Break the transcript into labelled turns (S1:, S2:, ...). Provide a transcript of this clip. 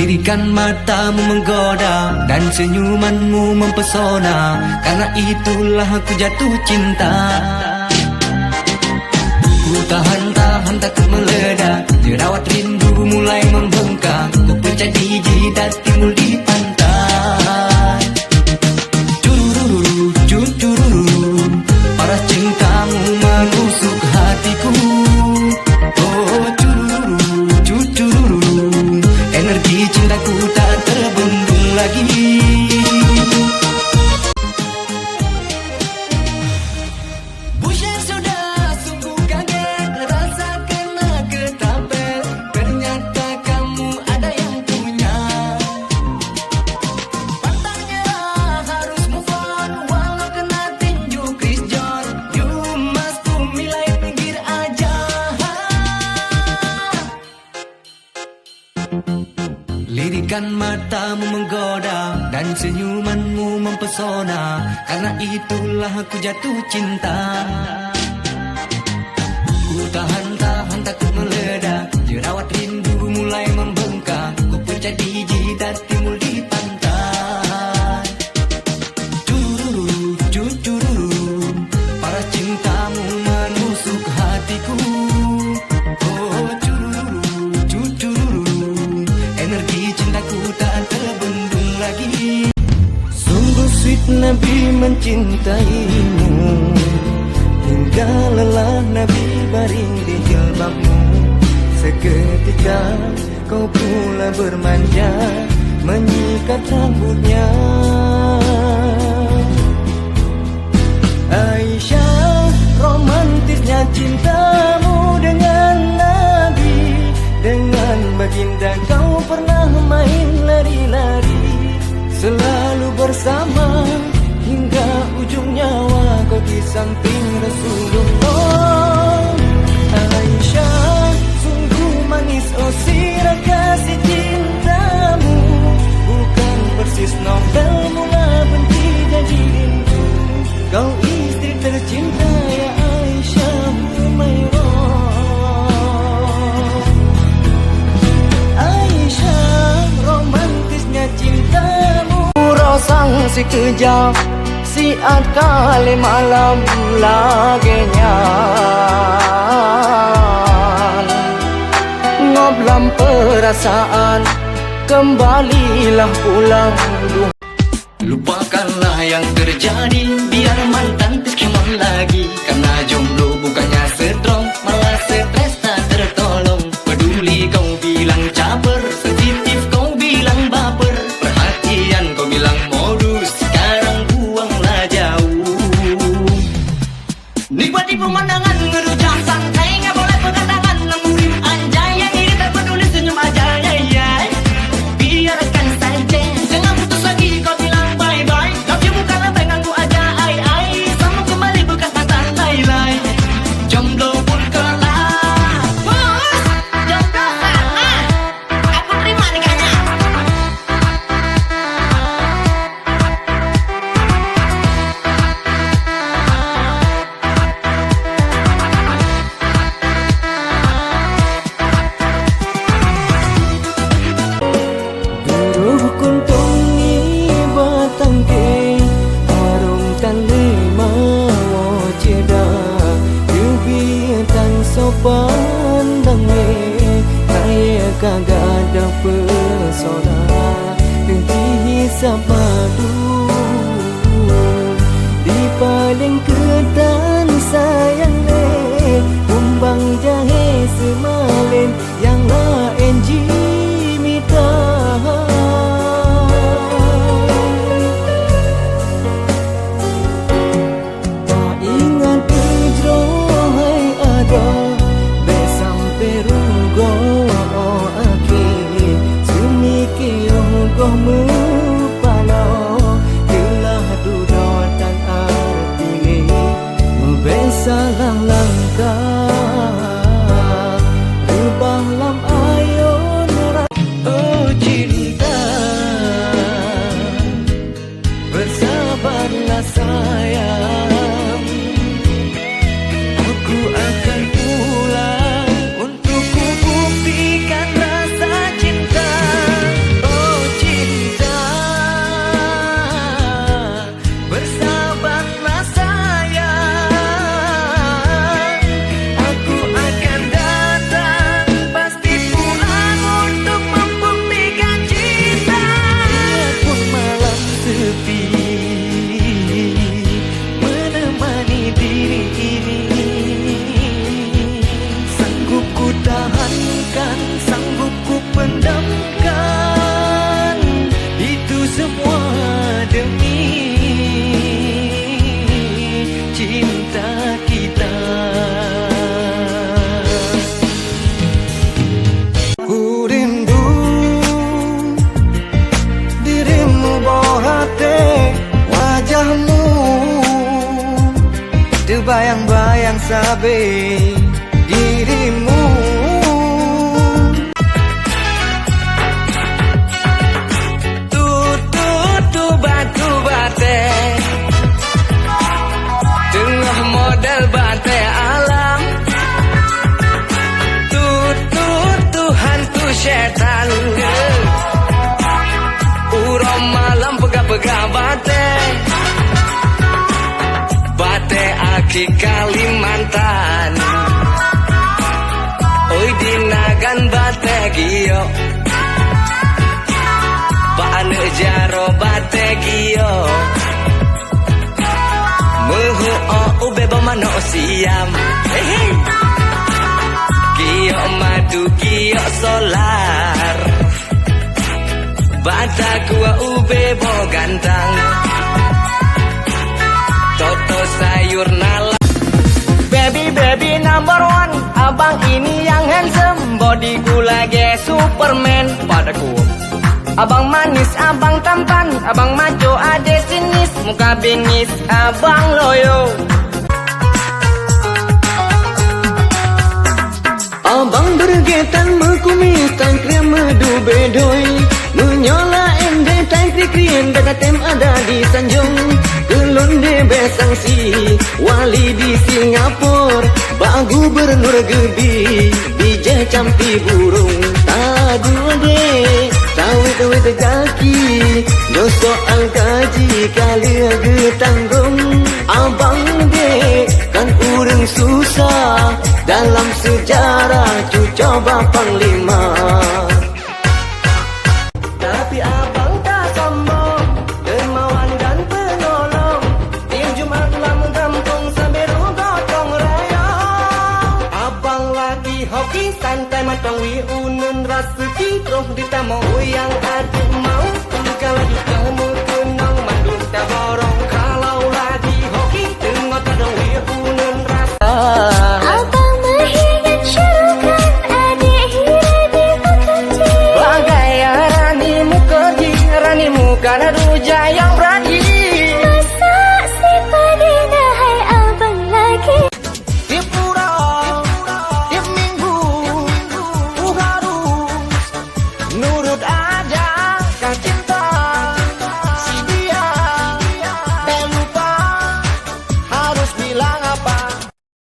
S1: Lirikan matamu menggoda dan senyumanmu mempesona, karena itulah aku jatuh cinta. Ku tahan-tahan takut meledak, jerawat rindu mulai membengkak. Ku pencet di jidat timbul di pantai. Curururu, cucururu, paras cintamu menusuk hatiku. Oh curururu, cucururu, energi cintaku tak terbendung lagi. Lirikan matamu menggoda dan senyumanmu mempesona, karena itulah aku jatuh cinta. Ku tahan-tahan takut meledak, jerawat rindu mulai membengkak. Ku pencet di jidat timbul di pantai. Curururu, cucururu, paras cintamu menusuk hatiku. Oh curururu, cucururu, energi cintaku tak terbendung lagi. Sungguh sweet Nabi mencintaimu, hingga lelah Nabi baring di jilbabmu. Seketika kau pula bermanja, menyikat rambutnya. Aisyah, romantisnya cintamu dengan Nabi. Dengan baginda kau pernah main lari-lari, selalu bersama hingga ujung nyawa kau di samping Rasulullah. Aisyah, sungguh manis oh sirah kasih cintamu, bukan persis novel mula benci jadi rindu. Kau istri tercinta ya Aisyah Humairah. Cintamu rosang si kejam, siat kali malam lagenya. Ngoblam perasaan, kembalilah pulang. Lupakanlah yang terjadi, biar mantan terkemon lagi. Karena jomblo bukannya strong, malah stres tak tertolong. Peduli kau bilang caper, sensitif kau bilang baper. Perhatian kau bilang modus, sekarang buanglah jauh. Nikmati pemandangan, ngerujak santai, nggak boleh pegang tangan. Lemburin anjay, yang ini tak peduli senyum aja ya, ya. Biarkan saja, jangan putus lagi kau bilang bye-bye. Love you bukanlah pengganggu aja, ai. Sama kembali bekas mantan lai-lai. Jomblo pun kalah. Bos, jomblo kalah. Aku terima nikahnya. Duruh kuntung ni batang ke, arung tan lima wajeda. Yubi tan sopan dange, kaya kagak ada pesona. Dengki hisap madu, di paling kedan sayang le. Kumbang jahe semalin, yang lain jimita. Tak ingat hijrah hai ada, besam perugo oh akhir. Semikir goh mupalau, gelah dudot dan arti besalah langkah, rubah lam ayon. Oh cinta, bersabarlah sayang. Aku akan pulang untuk ku buktikan rasa cinta.
S2: sabe dirimu.
S3: Tutu batu bate, tengah model bate alam. Tutu hantu setan, uram malam pegah-pegah bate. Bate aki Kalimantan, oi dinagan bate gio, bane jaro bate gio, muhu o ube bamano siam, gio madu gio solar, bata gua ube bo gantang. Toto sayur nala. Baby number one, abang ini yang handsome, body gula ge Superman padaku. Abang manis, abang tampan, abang maco ade sinis, muka bengis, abang loyo.
S2: Abang bergetan mekumis tan krem medu bedoy, menyola ende tan krikrian dakatem ada di Sanjung. Gelonde besang si wali di Singapura, Pak Gubernur gebi bijak campi burung. Tagu ade tawit kaki, no soal gaji kali getanggung. Abang de kan urang susah dalam sejarah cu coba panglima. Tapi abang tak sombong, dermawan dan penolong. Tiap Jumat lam kampung sambil gotong royong. Abang lagi hoki santai matang wi unun rasuki roh ditamo yang adik mau. Kalau kamu kenang mandun tak borong. Kalau lagi hoki tengok tadong wi unun rasa.
S4: Abang mahir syukur adik hira di pekerja.
S3: Bagai rani mukerji, rani muka ruja yang